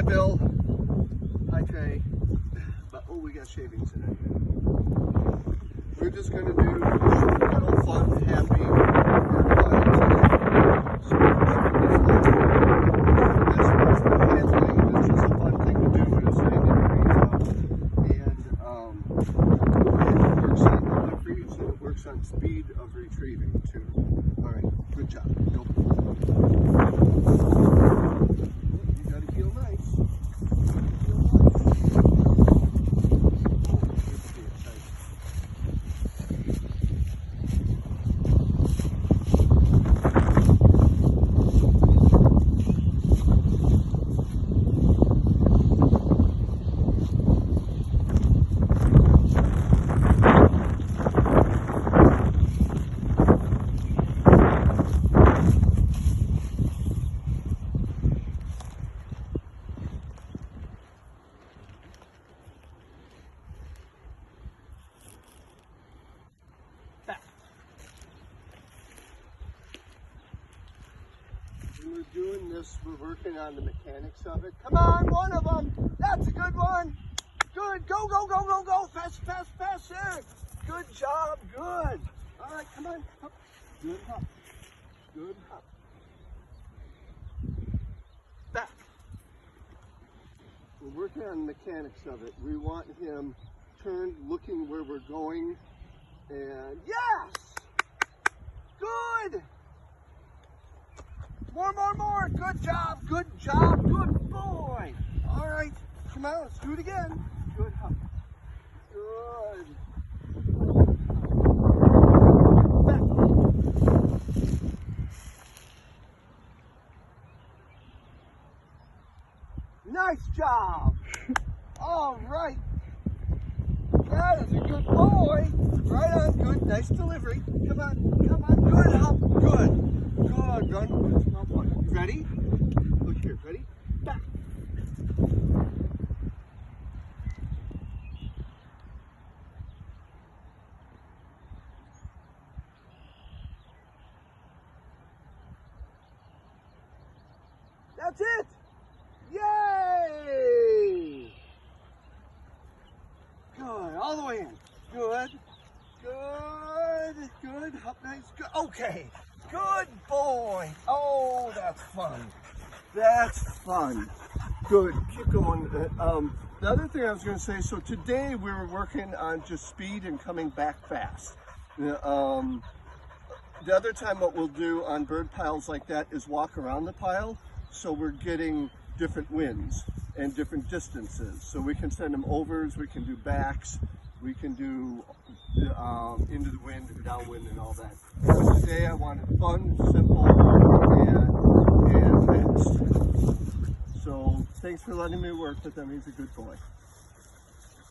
Bill. Hi, Trey. But, oh, we got shavings in it. We're just going to do some little fun, happy This is a fun thing to do when it's 90 degrees out. And it works on delivery, so it works on speed of retrieving, too. All right, good job. Go. You got to feel nice. We're doing this, we're working on the mechanics of it. Come on, one of them. That's a good one. Good. Go, go, go, go, go. Fast, fast, fast. There. Good job. Good. All right, come on. Up. Good hop. Good hop. Back. We're working on the mechanics of it. We want him turned, looking where we're going. And yes! Good! More. Good job. Good boy. All right. Come on, let's do it again. Good hop. Good. Back. Nice job. All right. That is a good boy. Right on. Good. Nice delivery. Come on. Good hop. Good. Run. You ready? Look here. Ready? Back. That's it. Yay! Good. All the way in. Good. Hop nice. Good. Okay. Good boy. Oh, that's fun. Good. Keep going. The other thing I was going to say, so today we were working on just speed and coming back fast. The other time what we'll do on bird piles like that is walk around the pile, so we're getting different winds and different distances. So we can send them overs, we can do backs, we can do into the wind, downwind, and all that. But today I wanted fun, simple, and fast. So thanks for letting me work with him. He's a good boy.